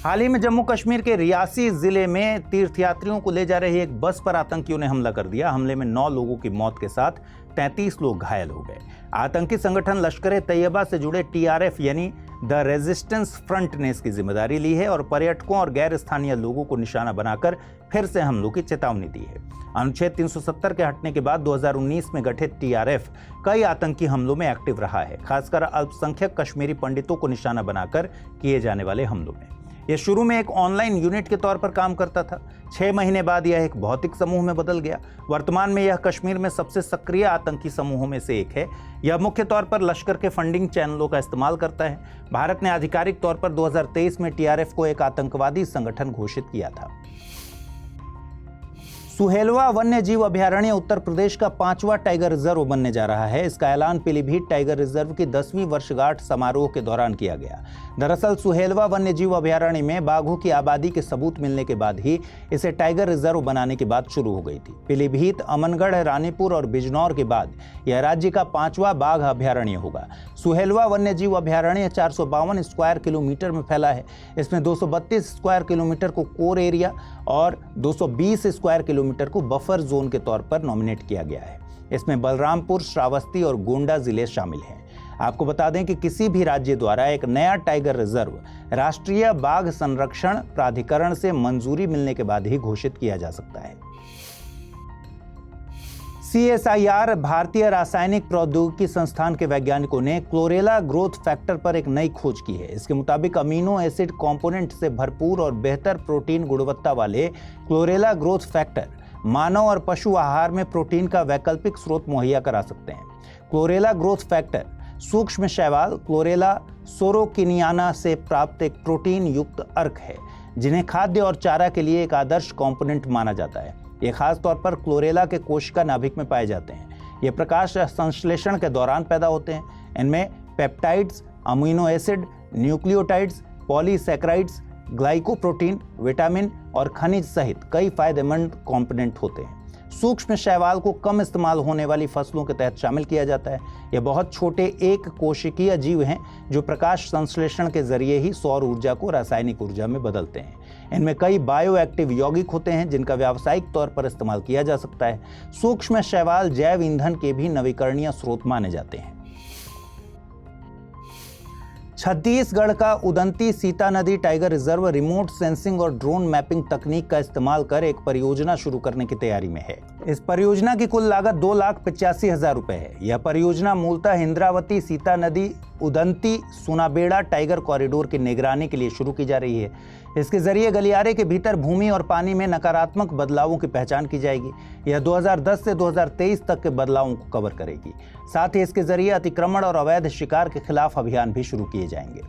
हाल ही में जम्मू कश्मीर के रियासी जिले में तीर्थयात्रियों को ले जा रही एक बस पर आतंकियों ने हमला कर दिया। हमले में 9 लोगों की मौत के साथ 33 लोग घायल हो गए। आतंकी संगठन लश्कर ए तैयबा से जुड़े टीआरएफ यानी द रेजिस्टेंस फ्रंट ने इसकी जिम्मेदारी ली है और पर्यटकों और गैर स्थानीय लोगों को निशाना बनाकर फिर से हमलों की चेतावनी दी है। अनुच्छेद 370 के हटने के बाद 2019 में गठित टीआरएफ कई आतंकी हमलों में एक्टिव रहा है, खासकर अल्पसंख्यक कश्मीरी पंडितों को निशाना बनाकर किए जाने वाले हमलों में। यह शुरू में एक ऑनलाइन यूनिट के तौर पर काम करता था। 6 महीने बाद यह एक भौतिक समूह में बदल गया। वर्तमान में यह कश्मीर में सबसे सक्रिय आतंकी समूहों में से एक है। यह मुख्य तौर पर लश्कर के फंडिंग चैनलों का इस्तेमाल करता है। भारत ने आधिकारिक तौर पर 2023 में टीआरएफ को एक आतंकवादी संगठन घोषित किया था। सुहेलवा वन्य जीव अभयारण्य उत्तर प्रदेश का 5वां टाइगर रिजर्व बनने जा रहा है। इसका ऐलान पीलीभीत टाइगर रिजर्व की 10वीं वर्षगांठ समारोह के दौरान किया गया। दरअसल सुहेलवा वन्य जीव अभयारण्य में बाघों की आबादी के सबूत मिलने के बाद ही इसे टाइगर रिजर्व बनाने की बात शुरू हो गई थी। पीलीभीत, अमनगढ़, रानीपुर और बिजनौर के बाद यह राज्य का 5वां बाघ अभयारण्य होगा। सुहेलवा वन्य जीव अभयारण्य 452 स्क्वायर किलोमीटर में फैला है। इसमें 232 स्क्वायर किलोमीटर को कोर एरिया और 220 स्क्वायर किलोमीटर को बफर जोन के तौर पर नॉमिनेट किया गया है। इसमें बलरामपुर, श्रावस्ती और गोंडा जिले शामिल हैं। आपको बता दें कि किसी भी राज्य द्वारा एक नया टाइगर रिजर्व राष्ट्रीय बाघ संरक्षण प्राधिकरण से मंजूरी मिलने के बाद ही घोषित किया जा सकता है। CSIR भारतीय रासायनिक प्रौद्योगिकी संस्थान के वैज्ञानिकों ने क्लोरेला ग्रोथ फैक्टर पर एक नई खोज की है। इसके मुताबिक अमीनो एसिड कंपोनेंट से भरपूर और बेहतर प्रोटीन गुणवत्ता वाले क्लोरेला ग्रोथ फैक्टर मानव और पशु आहार में प्रोटीन का वैकल्पिक स्रोत मुहैया करा सकते हैं। क्लोरेला ग्रोथ फैक्टर सूक्ष्म शैवाल क्लोरेला सोरोकिनियाना से प्राप्त एक प्रोटीन युक्त अर्क है, जिन्हें खाद्य और चारा के लिए एक आदर्श कंपोनेंट माना जाता है। ये खास तौर पर क्लोरेला के कोशिका नाभिक में पाए जाते हैं। ये प्रकाश संश्लेषण के दौरान पैदा होते हैं। इनमें peptides, amino acid, nucleotides, polysaccharides, glycoprotein, vitamin और खनिज सहित कई फायदेमंद कंपोनेंट होते हैं। सूक्ष्म शैवाल को कम इस्तेमाल होने वाली फसलों के तहत शामिल किया जाता है। ये बहुत छोटे एक कोशिकीय जीव हैं जो प्रकाश संश्लेषण के जरिए ही सौर ऊर्जा को रासायनिक ऊर्जा में बदलते हैं। इनमें कई बायो एक्टिव यौगिक होते हैं जिनका व्यावसायिक तौर पर इस्तेमाल किया जा सकता है। सूक्ष्म शैवाल जैव ईंधन के भी नवीकरणीय स्रोत माने जाते हैं। छत्तीसगढ़ का उदंती सीता नदी टाइगर रिजर्व रिमोट सेंसिंग और ड्रोन मैपिंग तकनीक का इस्तेमाल कर एक परियोजना शुरू करने की तैयारी में है। इस परियोजना की कुल लागत 2,85,000 रुपए है। यह परियोजना मूलतः इंद्रावती सीता नदी उदंती सुनाबेड़ा टाइगर कॉरिडोर की निगरानी के लिए शुरू की जा रही है। इसके जरिए गलियारे के भीतर भूमि और पानी में नकारात्मक बदलावों की पहचान की जाएगी। यह 2010 से 2023 तक के बदलावों को कवर करेगी। साथ ही इसके जरिए अतिक्रमण और अवैध शिकार के खिलाफ अभियान भी शुरू किए जाएंगे।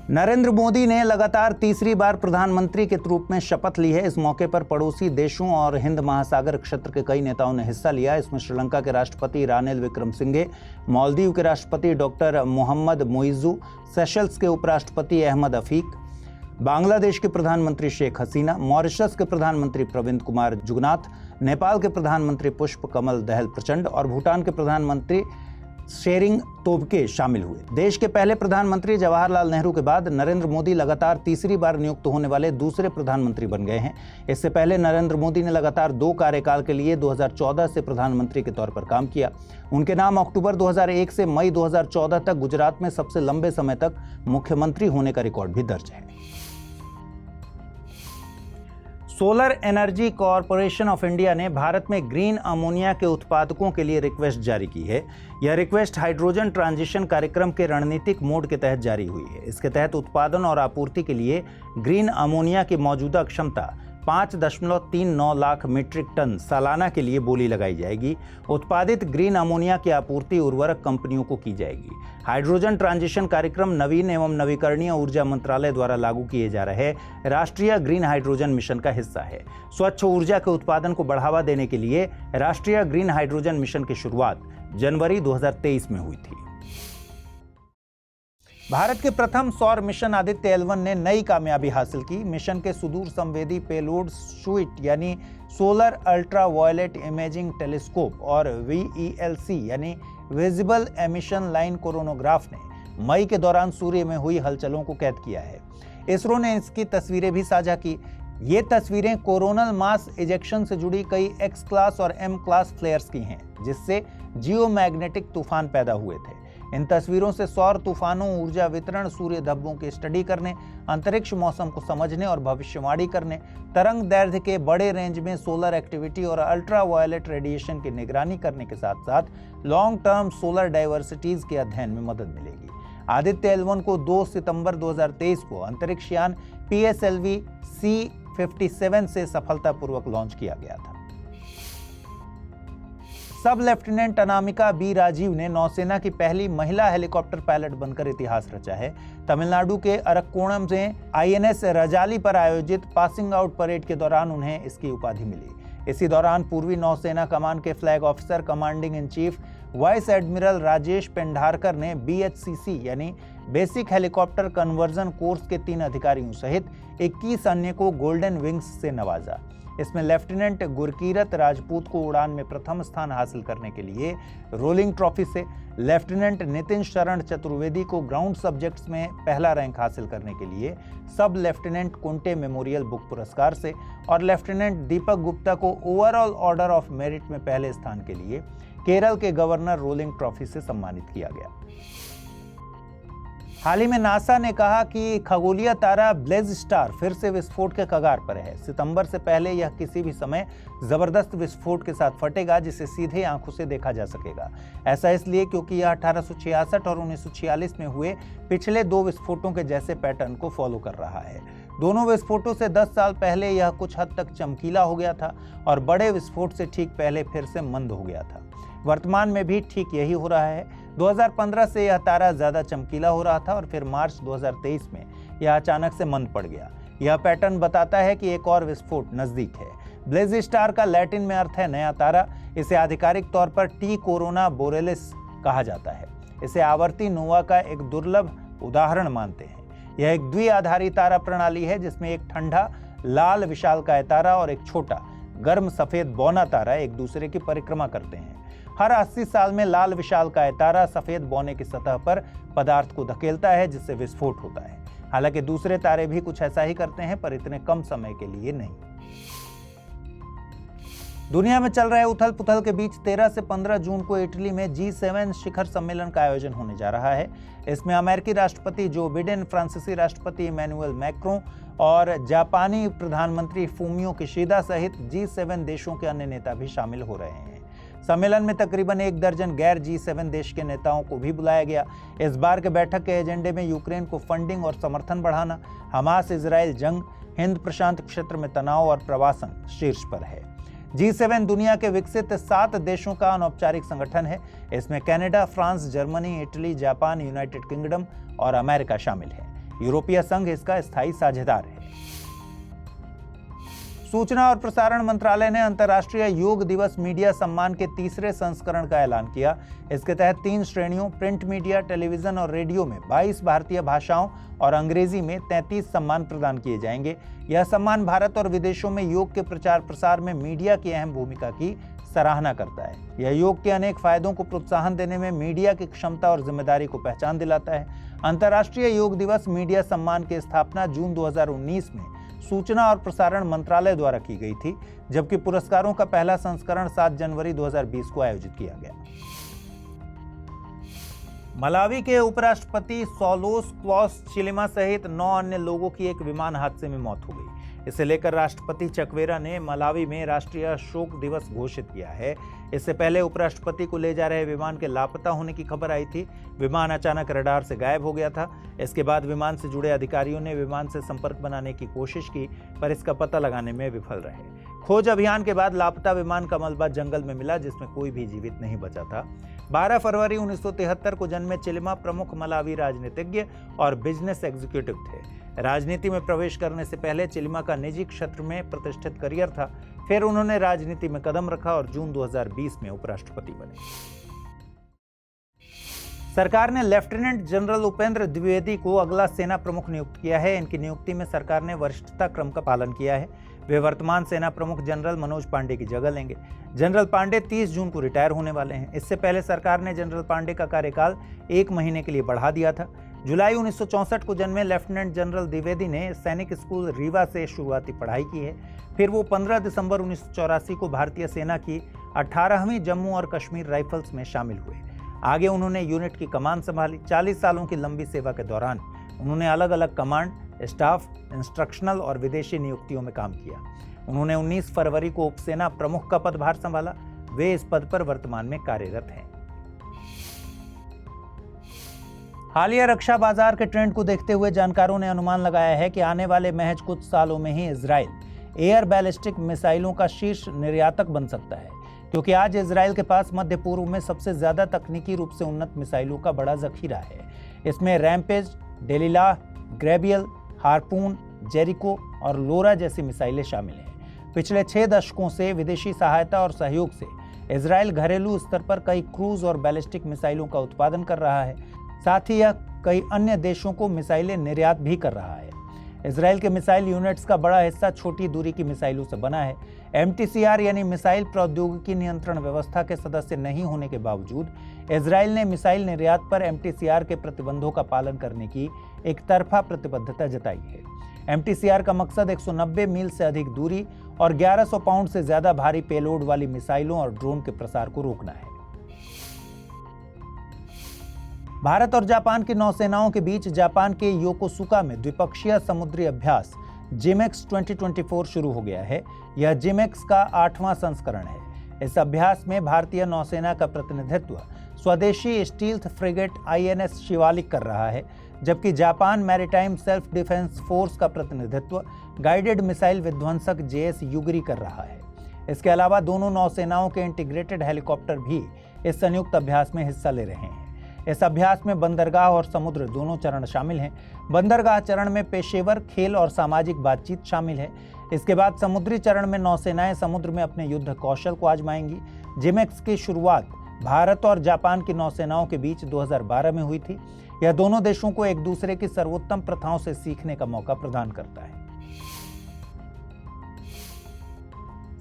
नरेंद्र मोदी ने लगातार तीसरी बार प्रधानमंत्री के रूप में शपथ ली है। इस मौके पर पड़ोसी देशों और हिंद महासागर क्षेत्र के कई नेताओं ने हिस्सा लिया। इसमें श्रीलंका के राष्ट्रपति रानिल विक्रमसिंघे, मालदीव के राष्ट्रपति डॉक्टर मोहम्मद मोइज़ू, सेशल्स के उपराष्ट्रपति अहमद अफीक, बांग्लादेश के प्रधानमंत्री शेख हसीना, मॉरिशस के प्रधानमंत्री प्रविंद कुमार जुगनाथ, नेपाल के प्रधानमंत्री पुष्प कमल दहल प्रचंड और भूटान के प्रधानमंत्री शेरिंग तोब्गे शामिल हुए। देश के पहले प्रधानमंत्री जवाहरलाल नेहरू के बाद नरेंद्र मोदी लगातार तीसरी बार नियुक्त होने वाले दूसरे प्रधानमंत्री बन गए हैं। इससे पहले नरेंद्र मोदी ने लगातार 2 कार्यकाल के लिए 2014 से प्रधानमंत्री के तौर पर काम किया। उनके नाम अक्टूबर 2001 से मई 2014 तक गुजरात में सबसे लंबे समय तक मुख्यमंत्री होने का रिकॉर्ड भी दर्ज है। Solar energy corporation of India ने भारत में ग्रीन अमोनिया के उत्पादकों के लिए रिक्वेस्ट जारी की है। यह रिक्वेस्ट हाइड्रोजन ट्रांजिशन कार्यक्रम के रणनीतिक मोड के तहत जारी हुई है। इसके तहत उत्पादन और आपूर्ति के लिए ग्रीन अमोनिया की मौजूदा क्षमता 5.39 लाख मीट्रिक टन सालाना के लिए बोली लगाई जाएगी। उत्पादित ग्रीन अमोनिया की आपूर्ति उर्वरक कंपनियों को की जाएगी। हाइड्रोजन ट्रांजिशन कार्यक्रम नवीन एवं नवीकरणीय ऊर्जा मंत्रालय द्वारा लागू किए जा रहे राष्ट्रीय ग्रीन हाइड्रोजन मिशन का हिस्सा है। स्वच्छ ऊर्जा के उत्पादन को बढ़ावा देने के लिए राष्ट्रीय ग्रीन हाइड्रोजन मिशन की शुरुआत जनवरी 2023 में हुई थी। भारत के प्रथम सौर मिशन आदित्य L1 ने नई कामयाबी हासिल की। मिशन के सुदूर संवेदी पेलोड स्वीट यानी solar ultra violet imaging telescope और VELC यानी विजिबल एमिशन लाइन कोरोनोग्राफ ने मई के दौरान सूर्य में हुई हलचलों को कैद किया है। इसरो ने इसकी तस्वीरें भी साझा की। ये तस्वीरें कोरोनल मास इजेक्शन से जुड़ी कई X क्लास और M क्लास फ्लेयर्स की हैं, जिससे जियोमैग्नेटिक तूफान पैदा हुए थे। इन तस्वीरों से सौर तूफानों, ऊर्जा वितरण, सूर्य धब्बों की स्टडी करने, अंतरिक्ष मौसम को समझने और भविष्यवाणी करने, तरंग दैर्ध्य के बड़े रेंज में सोलर एक्टिविटी और अल्ट्रा वायलेट रेडिएशन की निगरानी करने के साथ साथ लॉन्ग टर्म सोलर डाइवर्सिटीज के अध्ययन में मदद मिलेगी। आदित्य L1 को 2 सितंबर 2023 को अंतरिक्ष यान PSLV C57 से सफलतापूर्वक लॉन्च किया गया था। सब लेफ्टिनेंट अनामिका बी राजीव ने नौसेना की पहली महिला हेलीकॉप्टर पायलट बनकर इतिहास रचा है। तमिलनाडु के अरक्कोणम में INS रजाली पर आयोजित पासिंग आउट परेड के दौरान उन्हें इसकी उपाधि मिली। इसी दौरान पूर्वी नौसेना कमान के flag officer commanding in chief vice admiral Rajesh Pendharkar ने BHCC यानी बेसिक हेलीकॉप्टर कन्वर्जन कोर्स के 3 अधिकारियों सहित 21 अन्य को गोल्डन विंग्स से नवाजा। इसमें लेफ्टिनेंट गुरकीरत राजपूत को उड़ान में प्रथम स्थान हासिल करने के लिए रोलिंग ट्रॉफी से, लेफ्टिनेंट नितिन शरण चतुर्वेदी को ग्राउंड सब्जेक्ट्स में पहला रैंक हासिल करने के लिए सब लेफ्टिनेंट कुंटे मेमोरियल बुक पुरस्कार से और लेफ्टिनेंट दीपक गुप्ता को ओवरऑल ऑर्डर ऑफ मेरिट में पहले स्थान के लिए केरल के गवर्नर रोलिंग ट्रॉफी से सम्मानित किया गया। हाल ही में नासा ने कहा कि खगोलीय तारा ब्लेज स्टार फिर से विस्फोट के कगार पर है। सितंबर से पहले यह किसी भी समय जबरदस्त विस्फोट के साथ फटेगा, जिसे सीधे आंखों से देखा जा सकेगा। ऐसा इसलिए क्योंकि यह 1866 और 1946 में हुए पिछले 2 विस्फोटों के जैसे पैटर्न को फॉलो कर रहा है। दोनों विस्फोटों से 10 साल पहले यह कुछ हद तक चमकीला हो गया था और बड़े विस्फोट से ठीक पहले फिर से मंद हो गया था। वर्तमान में भी ठीक यही हो रहा है। 2015 से यह तारा ज्यादा चमकीला हो रहा था और फिर मार्च 2023 में यह अचानक से मंद पड़ गया। यह पैटर्न बताता है कि एक और विस्फोट नजदीक है। ब्लेज स्टार का लैटिन में अर्थ है नया तारा। इसे आधिकारिक तौर पर टी कोरोना बोरेलिस कहा जाता है। इसे आवर्ती नोवा का एक दुर्लभ उदाहरण मानते हैं। यह एक द्विआधारी तारा प्रणाली है, जिसमें एक ठंडा लाल विशालकाय तारा और एक छोटा गर्म सफेद बौना तारा एक दूसरे की परिक्रमा करते हैं। हर 80 साल में लाल विशालकाय तारा सफेद बौने की सतह पर पदार्थ को धकेलता है, जिससे विस्फोट होता है। हालांकि दूसरे तारे भी कुछ ऐसा ही करते हैं, पर इतने कम समय के लिए नहीं। दुनिया में चल रहे उथल पुथल के बीच 13 से 15 जून को इटली में G7 शिखर सम्मेलन का आयोजन होने जा रहा है। इसमें अमेरिकी राष्ट्रपति जो बिडेन, फ्रांसीसी राष्ट्रपति इमैनुअल मैक्रों और जापानी प्रधानमंत्री फूमियो किशिदा सहित G7 देशों के अन्य नेता भी शामिल हो रहे हैं। सम्मेलन में तकरीबन 1 दर्जन गैर G7 देश के नेताओं को भी बुलाया गया। इस बार के बैठक के एजेंडे में यूक्रेन को फंडिंग और समर्थन बढ़ाना, हमास इजराइल जंग, हिंद प्रशांत क्षेत्र में तनाव और प्रवासन शीर्ष पर है। G7 दुनिया के विकसित 7 देशों का अनौपचारिक संगठन है। इसमें Canada, France, Germany, Italy, Japan, United kingdom और अमेरिका शामिल है। यूरोपीय संघ इसका स्थायी साझेदार है। सूचना और प्रसारण मंत्रालय ने अंतर्राष्ट्रीय योग दिवस मीडिया सम्मान के 3रे संस्करण का ऐलान किया। इसके तहत 3 श्रेणियों प्रिंट मीडिया, टेलीविजन और रेडियो में 22 भारतीय भाषाओं और अंग्रेजी में 33 सम्मान प्रदान किए जाएंगे। यह सम्मान भारत और विदेशों में योग के प्रचार प्रसार में मीडिया की अहम भूमिका की सराहना करता है। यह योग के अनेक फायदों को प्रोत्साहन देने में मीडिया की क्षमता और जिम्मेदारी को पहचान दिलाता है। अंतर्राष्ट्रीय योग दिवस मीडिया सम्मान की स्थापना जून 2019 में सूचना और प्रसारण मंत्रालय द्वारा की गई थी, जबकि पुरस्कारों का पहला संस्करण 7 जनवरी 2020 को आयोजित किया गया। मलावी के उपराष्ट्रपति सौलोस क्लॉस चिलिमा सहित 9 अन्य लोगों की एक विमान हादसे में मौत हो गई। इसे लेकर राष्ट्रपति चकवेरा ने मलावी में राष्ट्रीय शोक दिवस घोषित किया है। इससे पहले उपराष्ट्रपति को ले जा रहे विमान के लापता होने की खबर आई थी। विमान अचानक रडार से गायब हो गया था। इसके बाद विमान से जुड़े अधिकारियों ने विमान से संपर्क बनाने की कोशिश की, पर इसका पता लगाने में विफल रहे। खोज अभियान के बाद लापता विमान का मलबा जंगल में मिला, जिसमें कोई भी जीवित नहीं बचा था। 12 फरवरी 1973 को जन्मे चिलिमा प्रमुख मलावी राजनीतिज्ञ और बिजनेस एग्जीक्यूटिव थे। राजनीति में प्रवेश करने से पहले चिलिमा का निजी क्षेत्र में प्रतिष्ठित करियर था। फिर उन्होंने राजनीति में कदम रखा और जून 2020 में उपराष्ट्रपति बने। सरकार ने लेफ्टिनेंट जनरल उपेंद्र द्विवेदी को अगला सेना प्रमुख नियुक्त किया है। इनकी नियुक्ति में सरकार ने वरिष्ठता क्रम का पालन किया है। वे वर्तमान सेना प्रमुख जनरल मनोज पांडे की जगह लेंगे। जनरल पांडे 30 जून को रिटायर होने वाले हैं। इससे पहले सरकार ने जनरल पांडे का कार्यकाल 1 महीने के लिए बढ़ा दिया था। जुलाई 1964 को जन्मे लेफ्टिनेंट जनरल द्विवेदी ने सैनिक स्कूल रीवा से शुरुआती पढ़ाई की है। फिर वो 15 दिसंबर 1984 को भारतीय सेना की 18वीं जम्मू और कश्मीर राइफल्स में शामिल हुए। आगे उन्होंने यूनिट की कमान संभाली। 40 सालों की लंबी सेवा के दौरान उन्होंने अलग अलग कमांड, स्टाफ, इंस्ट्रक्शनल और विदेशी नियुक्तियों में काम किया। उन्होंने 19 फरवरी को उपसेना प्रमुख का पदभार संभाला। वे इस पद पर वर्तमान में कार्यरत हैं। हालिया रक्षा बाजार के ट्रेंड को देखते हुए जानकारों ने अनुमान लगाया है कि आने वाले महज कुछ सालों में ही इजराइल एयर बैलिस्टिक मिसाइलों का शीर्ष निर्यातक बन सकता है, क्योंकि आज इजराइल के पास मध्य पूर्व में सबसे ज्यादा तकनीकी रूप से उन्नत मिसाइलों का बड़ा जखीरा है। इसमें रैम्पेज, डेलिला, ग्रेबियल, हार्पून, जेरिको और लोरा जैसी मिसाइलें शामिल हैं। पिछले 6 दशकों से विदेशी सहायता और सहयोग से इजराइल घरेलू स्तर पर कई क्रूज और बैलिस्टिक मिसाइलों का उत्पादन कर रहा है। साथ ही यह कई अन्य देशों को मिसाइलें निर्यात भी कर रहा है। इजराइल के मिसाइल यूनिट्स का बड़ा हिस्सा छोटी दूरी की मिसाइलों से बना है। MTCR यानी मिसाइल प्रौद्योगिकी नियंत्रण व्यवस्था के सदस्य नहीं होने के बावजूद इजराइल ने मिसाइल निर्यात पर MTCR के प्रतिबंधों का पालन करने की एक तरफा प्रतिबद्धता जताई है। MTCR का मकसद 190 मील से अधिक दूरी और 1100 पाउंड से ज्यादा भारी पेलोड वाली मिसाइलों और ड्रोन के प्रसार को रोकना है। भारत और जापान की नौसेनाओं के बीच जापान के योकोसुका में द्विपक्षीय समुद्री अभ्यास जिमेक्स 2024 शुरू हो गया है। यह जिमेक्स का 8वां संस्करण है। इस अभ्यास में भारतीय नौसेना का प्रतिनिधित्व स्वदेशी स्टील्थ फ्रिगेट INS शिवालिक कर रहा है, जबकि Japan maritime self defence force का प्रतिनिधित्व गाइडेड मिसाइल विध्वंसक JS युगरी कर रहा है। इसके अलावा दोनों नौसेनाओं के इंटीग्रेटेड हेलीकॉप्टर भी इस संयुक्त अभ्यास में हिस्सा ले रहे हैं। इस अभ्यास में बंदरगाह और समुद्र दोनों चरण शामिल हैं। बंदरगाह चरण में पेशेवर, खेल और सामाजिक बातचीत शामिल है। इसके बाद समुद्री चरण में नौसेनाएं समुद्र में अपने युद्ध कौशल को आजमाएंगी। जिमेक्स की शुरुआत भारत और जापान की नौसेनाओं के बीच 2012 में हुई थी। यह दोनों देशों को एक दूसरे की सर्वोत्तम प्रथाओं से सीखने का मौका प्रदान करता है।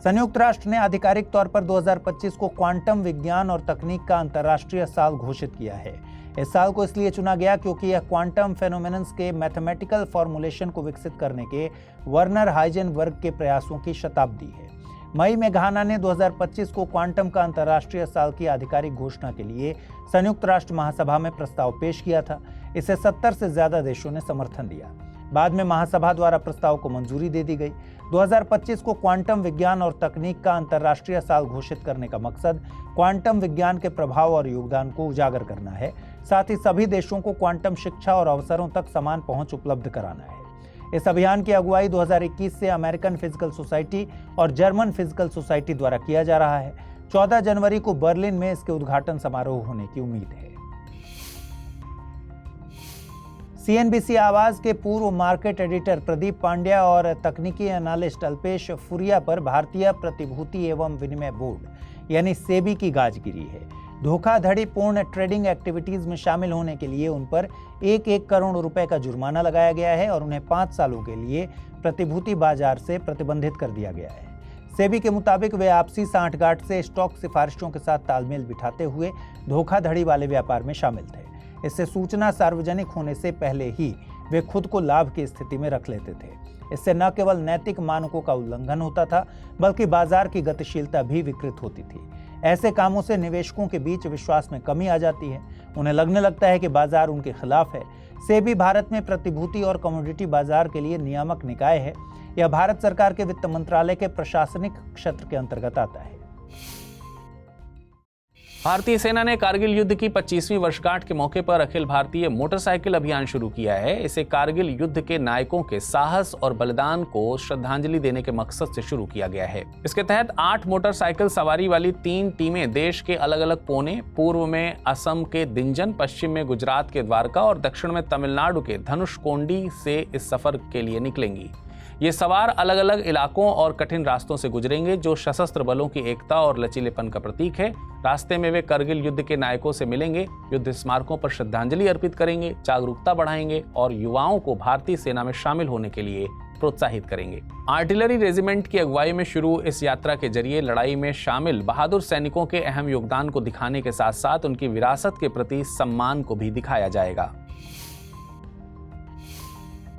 संयुक्त राष्ट्र ने आधिकारिक तौर पर 2025 को क्वांटम विज्ञान और तकनीक का अंतर्राष्ट्रीय साल घोषित किया है। इस साल को इसलिए चुना गया क्योंकि यह क्वांटम फेनोमेनन्स के मैथमेटिकल फॉर्मुलेशन को विकसित करने के वर्नर हाइजेनबर्ग के प्रयासों की शताब्दी है। मई में घाना ने 2025 को क्वांटम का अंतर्राष्ट्रीय साल की आधिकारिक घोषणा के लिए संयुक्त राष्ट्र महासभा में प्रस्ताव पेश किया था। इसे 70 से ज्यादा देशों ने समर्थन दिया। बाद में महासभा द्वारा प्रस्ताव को मंजूरी दे दी गई। 2025 को क्वांटम विज्ञान और तकनीक का अंतर्राष्ट्रीय साल घोषित करने का मकसद क्वांटम विज्ञान के प्रभाव और योगदान को उजागर करना है। साथ ही सभी देशों को क्वांटम शिक्षा और अवसरों तक समान पहुंच उपलब्ध कराना है। इस अभियान की अगुवाई 2021 से अमेरिकन फिजिकल सोसाइटी और जर्मन फिजिकल सोसाइटी द्वारा किया जा रहा है। 14 जनवरी को बर्लिन में इसके उद्घाटन समारोह होने की उम्मीद है। CNBC आवाज के पूर्व मार्केट एडिटर प्रदीप पांड्या और तकनीकी एनालिस्ट अल्पेश फुरिया पर भारतीय प्रतिभूति एवं विनिमय बोर्ड यानी सेबी की गाज गिरी है। धोखाधड़ी पूर्ण ट्रेडिंग एक्टिविटीज में शामिल होने के लिए उन पर 1-1 करोड़ रुपए का जुर्माना लगाया गया है और उन्हें 5 सालों के लिए प्रतिभूति बाजार से प्रतिबंधित कर दिया गया है। सेबी के मुताबिक वे आपसी सांठगांठ से स्टॉक सिफारिशों के साथ तालमेल बिठाते हुए धोखाधड़ी वाले व्यापार में शामिल थे। इससे सूचना सार्वजनिक होने से पहले ही वे खुद को लाभ की स्थिति में रख लेते थे। इससे न केवल नैतिक मानकों का उल्लंघन होता था, बल्कि बाजार की गतिशीलता भी विकृत होती थी। ऐसे कामों से निवेशकों के बीच विश्वास में कमी आ जाती है। उन्हें लगने लगता है कि बाजार उनके खिलाफ है। सेबी भारत में प्रतिभूति और कमोडिटी बाजार के लिए नियामक निकाय है। यह भारत सरकार के वित्त मंत्रालय के प्रशासनिक क्षेत्र के अंतर्गत आता है। भारतीय सेना ने कारगिल युद्ध की 25वीं वर्षगांठ के मौके पर अखिल भारतीय मोटरसाइकिल अभियान शुरू किया है। इसे कारगिल युद्ध के नायकों के साहस और बलिदान को श्रद्धांजलि देने के मकसद से शुरू किया गया है। इसके तहत 8 मोटरसाइकिल सवारी वाली 3 टीमें देश के अलग अलग कोने, पूर्व में असम के दिंजन, पश्चिम में गुजरात के द्वारका और दक्षिण में तमिलनाडु के धनुषकोडी से इस सफर के लिए निकलेंगी। ये सवार अलग अलग इलाकों और कठिन रास्तों से गुजरेंगे जो सशस्त्र बलों की एकता और लचीलेपन का प्रतीक है। रास्ते में वे करगिल युद्ध के नायकों से मिलेंगे, युद्ध स्मारकों पर श्रद्धांजलि अर्पित करेंगे, जागरूकता बढ़ाएंगे और युवाओं को भारतीय सेना में शामिल होने के लिए प्रोत्साहित करेंगे। आर्टिलरी रेजिमेंट की अगुवाई में शुरू इस यात्रा के जरिए लड़ाई में शामिल बहादुर सैनिकों के अहम योगदान को दिखाने के साथ साथ उनकी विरासत के प्रति सम्मान को भी दिखाया जाएगा।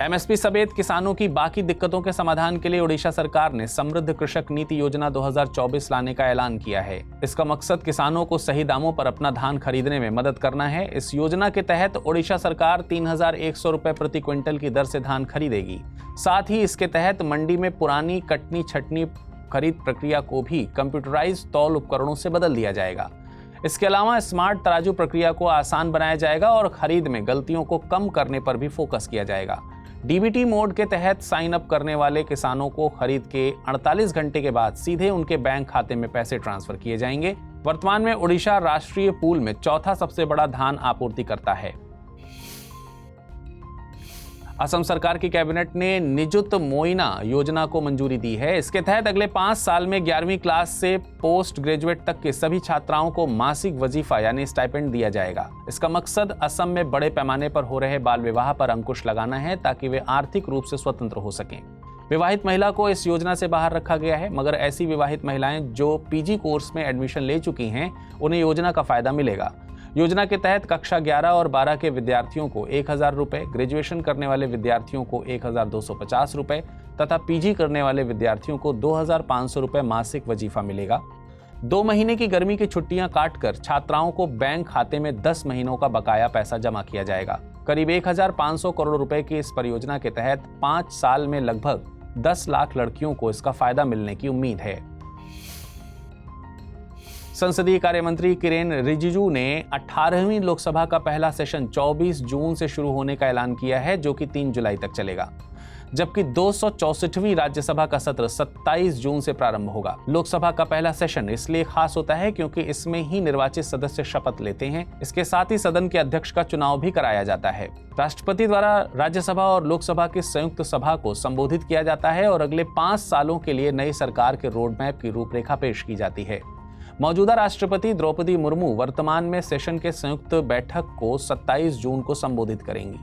एमएसपी समेत किसानों की बाकी दिक्कतों के समाधान के लिए ओडिशा सरकार ने समृद्ध कृषक नीति योजना 2024 लाने का ऐलान किया है। इसका मकसद किसानों को सही दामों पर अपना धान खरीदने में मदद करना है। इस योजना के तहत ओडिशा सरकार 3,100 रुपए प्रति क्विंटल की दर से धान खरीदेगी। साथ ही इसके तहत मंडी में पुरानी कटनी छटनी खरीद प्रक्रिया को भी कंप्यूटराइज तौल उपकरणों से बदल दिया जाएगा। इसके अलावा स्मार्ट तराजू प्रक्रिया को आसान बनाया जाएगा और खरीद में गलतियों को कम करने पर भी फोकस किया जाएगा। डीबीटी मोड के तहत साइन अप करने वाले किसानों को खरीद के 48 घंटे के बाद सीधे उनके बैंक खाते में पैसे ट्रांसफर किए जाएंगे। वर्तमान में ओडिशा राष्ट्रीय पूल में चौथा सबसे बड़ा धान आपूर्तिकर्ता है। असम सरकार की कैबिनेट ने निजुत मोइना योजना को मंजूरी दी है। इसके तहत अगले 5 साल में 11वीं क्लास से पोस्ट ग्रेजुएट तक के सभी छात्राओं को मासिक वजीफा यानी स्टाइपेंड दिया जाएगा। इसका मकसद असम में बड़े पैमाने पर हो रहे बाल विवाह पर अंकुश लगाना है ताकि वे आर्थिक रूप से स्वतंत्र हो सकें। विवाहित महिला को इस योजना से बाहर रखा गया है, मगर ऐसी विवाहित महिलाएं जो पीजी कोर्स में एडमिशन ले चुकी हैं उन्हें योजना का फायदा मिलेगा। योजना के तहत कक्षा 11 और 12 के विद्यार्थियों को 1,000 रुपए, ग्रेजुएशन करने वाले विद्यार्थियों को 1,250 रुपए तथा पीजी करने वाले विद्यार्थियों को 2,500 रुपए मासिक वजीफा मिलेगा। 2 महीने की गर्मी की छुट्टियां काटकर छात्राओं को बैंक खाते में 10 महीनों का बकाया पैसा जमा किया जाएगा। करीब 1,500 करोड़ रुपए की इस परियोजना के तहत 5 साल में लगभग 10 लाख लड़कियों को इसका फायदा मिलने की उम्मीद है। संसदीय कार्य मंत्री किरेन रिजिजू ने 18वीं लोकसभा का पहला सेशन 24 जून से शुरू होने का ऐलान किया है, जो कि 3 जुलाई तक चलेगा, जबकि 264वीं राज्यसभा का सत्र 27 जून से प्रारंभ होगा। लोकसभा का पहला सेशन इसलिए खास होता है क्योंकि इसमें ही निर्वाचित सदस्य शपथ लेते हैं। इसके साथ ही सदन के अध्यक्ष का चुनाव भी कराया जाता है। राष्ट्रपति द्वारा राज्यसभा और लोकसभा की संयुक्त सभा को संबोधित किया जाता है और अगले 5 सालों के लिए नई सरकार के रोडमैप की रूपरेखा पेश की जाती है। मौजूदा राष्ट्रपति द्रौपदी मुर्मू वर्तमान में सेशन के संयुक्त बैठक को 27 जून को संबोधित करेंगी।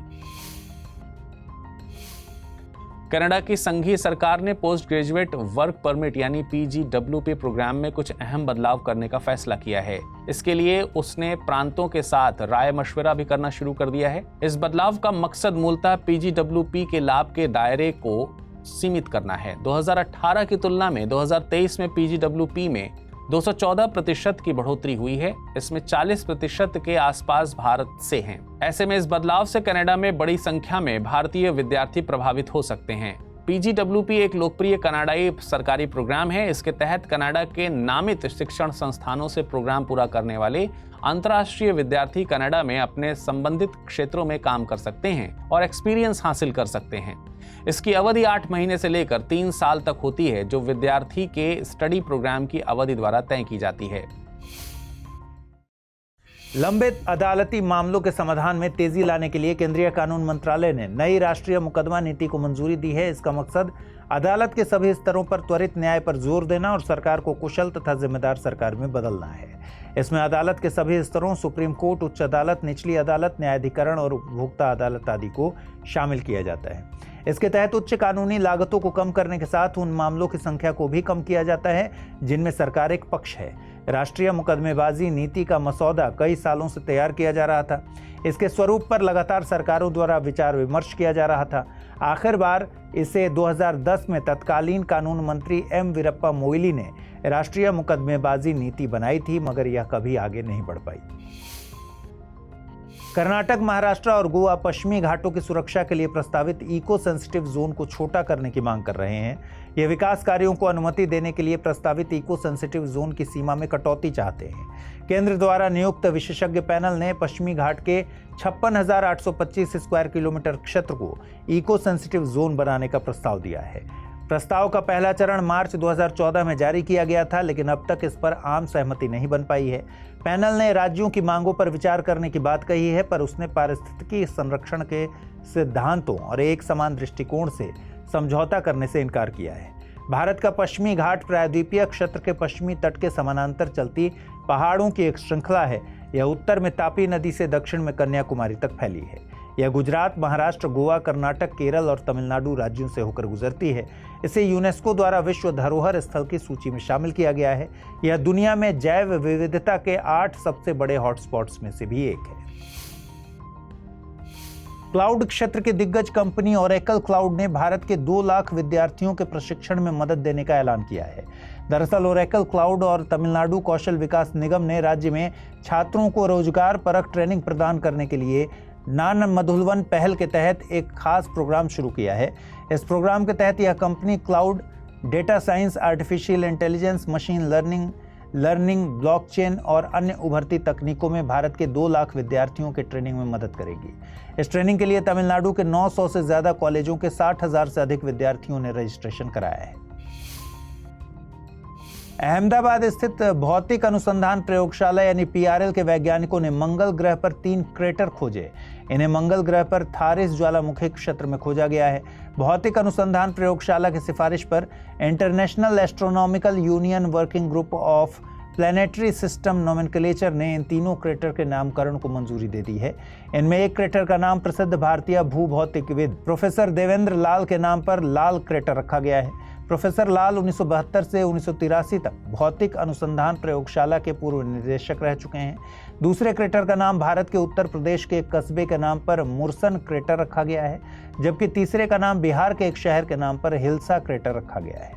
कनाडा की संघीय सरकार ने पोस्ट ग्रेजुएट वर्क परमिट यानी PGWP प्रोग्राम में कुछ अहम बदलाव करने का फैसला किया है। इसके लिए उसने प्रांतों के साथ राय मशविरा भी करना शुरू कर दिया है। इस बदलाव का मकसद मूलतः PGWP के लाभ के दायरे को सीमित करना है। 2018 की तुलना में 2023 में PGWP में 214% की बढ़ोतरी हुई है। इसमें 40% के आसपास भारत से हैं। ऐसे में इस बदलाव से कनाडा में बड़ी संख्या में भारतीय विद्यार्थी प्रभावित हो सकते हैं। PGWP एक लोकप्रिय कनाडाई सरकारी प्रोग्राम है। इसके तहत कनाडा के नामित शिक्षण संस्थानों से प्रोग्राम पूरा करने वाले अंतर्राष्ट्रीय विद्यार्थी कनाडा में अपने संबंधित क्षेत्रों में काम कर सकते हैं और एक्सपीरियंस हासिल कर सकते हैं। इसकी अवधि 8 महीने से लेकर 3 साल तक होती है, जो विद्यार्थी के स्टडी प्रोग्राम की अवधि द्वारा तय की जाती है। लंबित अदालती मामलों के समाधान में तेजी लाने के लिए केंद्रीय कानून मंत्रालय ने नई राष्ट्रीय मुकदमा नीति को मंजूरी दी है। इसका मकसद अदालत के सभी स्तरों पर त्वरित न्याय पर जोर देना और सरकार को कुशल तथा जिम्मेदार सरकार में बदलना है। इसमें अदालत के सभी स्तरों, सुप्रीम कोर्ट, उच्च अदालत, निचली अदालत, न्यायाधिकरण और उपभोक्ता अदालत आदि को शामिल किया जाता है। इसके तहत उच्च कानूनी लागतों को कम करने के साथ उन मामलों की संख्या को भी कम किया जाता है जिनमें सरकार एक पक्ष है। राष्ट्रीय मुकदमेबाजी नीति का मसौदा कई सालों से तैयार किया जा रहा था। इसके स्वरूप पर लगातार सरकारों द्वारा विचार विमर्श किया जा रहा था। आखिरकार इसे 2010 में तत्कालीन कानून मंत्री M वीरप्पा मोइली ने राष्ट्रीय मुकदमेबाजी नीति बनाई थी, मगर यह कभी आगे नहीं बढ़ पाई। कर्नाटक, महाराष्ट्र और गोवा पश्चिमी घाटों की सुरक्षा के लिए प्रस्तावित इको सेंसिटिव जोन को छोटा करने की मांग कर रहे हैं। ये विकास कार्यों को अनुमति देने के लिए प्रस्तावित इको सेंसिटिव जोन की सीमा में कटौती चाहते हैं। केंद्र द्वारा नियुक्त विशेषज्ञ पैनल ने पश्चिमी घाट के 56,825 स्क्वायर किलोमीटर क्षेत्र को इको सेंसिटिव जोन बनाने का प्रस्ताव दिया है। प्रस्ताव का पहला चरण मार्च 2014 में जारी किया गया था, लेकिन अब तक इस पर आम सहमति नहीं बन पाई है। पैनल ने राज्यों की मांगों पर विचार करने की बात कही है, पर उसने पारिस्थितिकी संरक्षण के सिद्धांतों और एक समान दृष्टिकोण से समझौता करने से इनकार किया है। भारत का पश्चिमी घाट प्रायद्वीपीय क्षेत्र के पश्चिमी तट के समानांतर चलती पहाड़ों की एक श्रृंखला है। यह उत्तर में तापी नदी से दक्षिण में कन्याकुमारी तक फैली है। यह गुजरात, महाराष्ट्र, गोवा, कर्नाटक, केरल और तमिलनाडु राज्यों से होकर गुजरती है। इसे यूनेस्को द्वारा विश्व धरोहर स्थल की सूची में शामिल किया गया है। यह दुनिया में जैव विविधता के 8 सबसे बड़े हॉटस्पॉट्स में से भी एक है। क्लाउड क्षेत्र की दिग्गज कंपनी ओरेकल क्लाउड ने भारत के 2 लाख विद्यार्थियों के प्रशिक्षण में मदद देने का ऐलान किया है। दरअसल ओरेकल क्लाउड और तमिलनाडु कौशल विकास निगम ने राज्य में छात्रों को रोजगार परक ट्रेनिंग प्रदान करने के लिए नान मधुलवन पहल के तहत एक खास प्रोग्राम शुरू किया है। इस प्रोग्राम के तहत यह company cloud, data science, artificial intelligence, machine learning, blockchain और अन्य उभरती तकनीकों में भारत के 2 लाख विद्यार्थियों के ट्रेनिंग में मदद करेगी। इस ट्रेनिंग के लिए तमिलनाडु के 900 से ज्यादा कॉलेजों के 60,000 से अधिक विद्यार्थियों ने रजिस्ट्रेशन कराया है। अहमदाबाद स्थित भौतिक अनुसंधान प्रयोगशाला यानी PRL के वैज्ञानिकों ने मंगल ग्रह पर 3 क्रेटर खोजे। इन्हें मंगल ग्रह पर थारिस ज्वालामुखी क्षेत्र में खोजा गया है। भौतिक अनुसंधान प्रयोगशाला की सिफारिश पर international astronomical union working group of planetary system nomenclature ने इन तीनों क्रेटर के नामकरण को मंजूरी दे दी है। इनमें एक क्रेटर का नाम प्रसिद्ध भारतीय भूभौतिकविद प्रोफेसर देवेंद्र लाल के नाम पर लाल क्रेटर रखा गया है। प्रोफेसर लाल 1972 से 1983 तक भौतिक अनुसंधान प्रयोगशाला के पूर्व निदेशक रह चुके हैं। दूसरे क्रेटर का नाम भारत के उत्तर प्रदेश के एक कस्बे के नाम पर मुरसन क्रेटर रखा गया है, जबकि तीसरे का नाम बिहार के एक शहर के नाम पर हिल्सा क्रेटर रखा गया है।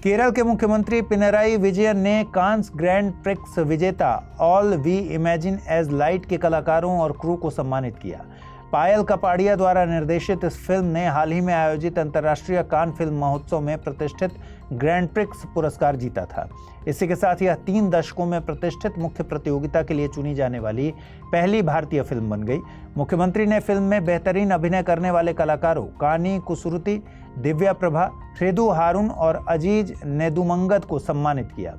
केरल के मुख्यमंत्री पिनराई विजयन ने कांस ग्रैंड प्रिक्स विजेता All We Imagine As Light के कलाकारों और क्रू को सम्मानित किया। पायल कपाड़िया द्वारा निर्देशित इस फिल्म ने हाल ही में आयोजित अंतर्राष्ट्रीय कान फिल्म महोत्सव में प्रतिष्ठित ग्रैंड प्रिक्स पुरस्कार जीता था। इसी के साथ यह 3 दशकों में प्रतिष्ठित मुख्य प्रतियोगिता के लिए चुनी जाने वाली पहली भारतीय फिल्म बन गई। मुख्यमंत्री ने फिल्म में बेहतरीन अभिनय करने वाले कलाकारों कानी कुसुरुति, दिव्या प्रभा, थ्रेदु हारून और अजीज नेदुमंगत को सम्मानित किया।